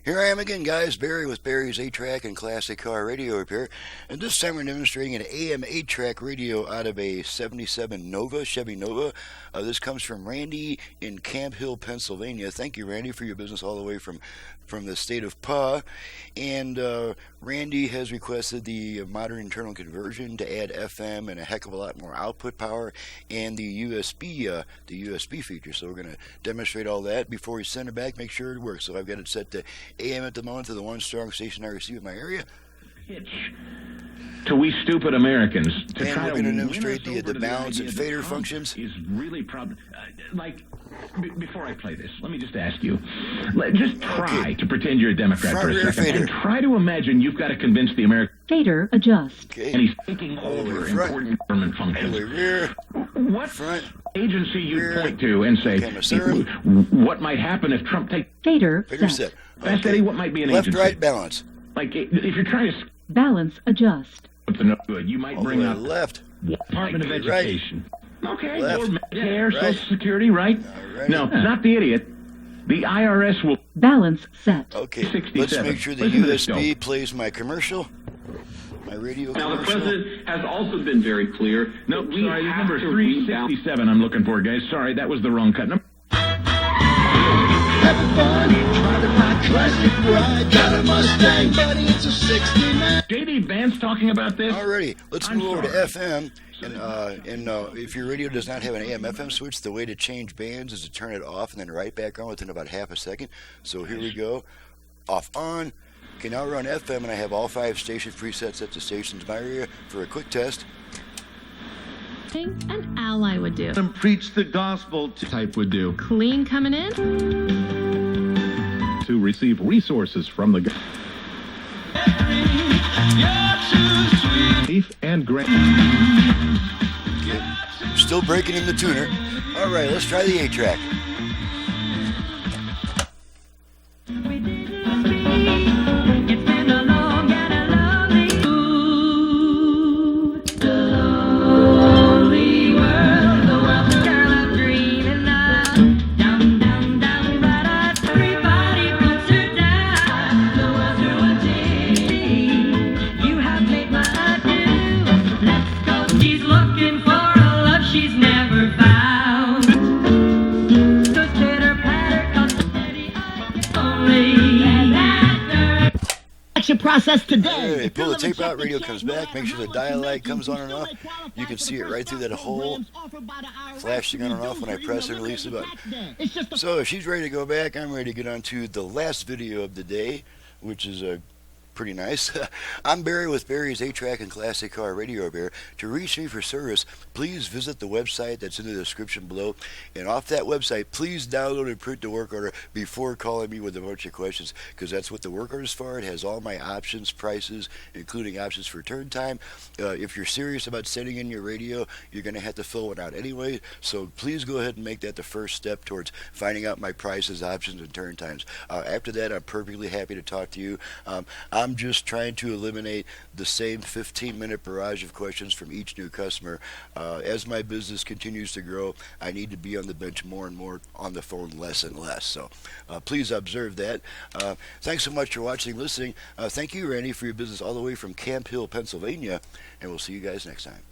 Here I am again, guys, Barry with Barry's 8-track and classic car radio repair. And this time we're demonstrating an AM-8 track radio out of a 77 Nova, Chevy Nova. This comes from Randy in Camp Hill, Pennsylvania. Thank you, Randy, for your business all the way from the state of Pa. And Randy has requested the modern internal conversion to add FM and a heck of a lot more output power and the USB feature. So we're going to demonstrate all that. Before we send it back, make sure it works. So I've got it set to AM at the moment to the one strong station I receive in my area. To we stupid Americans to and try we're going to win demonstrate us over the to balance and idea that fader Trump functions. Is really before I play this, let me just ask you. Just try to pretend you're a Democrat for a second, and try to imagine you've got to convince the American fader adjust. Okay. And he's taking over important government functions. Rear, what front, agency you rear, point to and say, what might happen if Trump takes fader set? set. Fast Eddie, what might be an left, agency? right, balance. Like if you're trying to balance adjust. something no good, you might bring up left, Department of Education. Okay, left, or Medicare, right. Social Security, right? Right. No, not the idiot. The IRS will balance set. Okay, 67. let's make sure the Listen to this, USB plays my commercial, my radio Now, the commercial. president has also been very clear. No, that we sorry, have number to 367 I'm looking for, guys. Sorry, that was the wrong cut. Having fun, driving my classic ride. Got a Mustang, buddy, it's a 69. J.D. Vance talking about this? Alrighty, let's I'm move over to sorry. FM. And if your radio does not have an AM/FM switch, the way to change bands is to turn it off and then right back on within about half a second. So here we go. Off, on. Okay, now we're on FM, and I have all 5 station presets at the stations in my area for a quick test. An ally would do. And preach the gospel to Type would do. Clean coming in. To receive resources from the beef and grain. Okay. Still breaking in the tuner. All right, let's try the 8-track. It's been a long and a lonely, lonely world. The world's a girl I'm dreaming of. Down, down, down, but everybody puts her down. The world's ruined. You have made my adieu. Let's go. She's looking for a love she's never found. Those pitter patter custody only. process All today. right, pull the tape out, radio comes back. Make sure the dial light comes on and off. You can see it right through that hole, flashing on and off when I press and release the button. So if she's ready to go back, I'm ready to get on to the last video of the day, which is pretty nice. I'm Barry with Barry's 8-track and classic car radio repair. To reach me for service, please visit the website that's in the description below. And off that website, please download and print the work order before calling me with a bunch of questions, because that's what the work order is for. It has all my options, prices, including options for turn time. If you're serious about sending in your radio, you're going to have to fill one out anyway. So please go ahead and make that the first step towards finding out my prices, options, and turn times. After that, I'm perfectly happy to talk to you. I'm just trying to eliminate the same 15-minute barrage of questions from each new customer. As my business continues to grow, I need to be on the bench more and more, on the phone less and less. So please observe that. Thanks so much for watching and listening. Thank you, Randy, for your business all the way from Camp Hill, Pennsylvania, and we'll see you guys next time.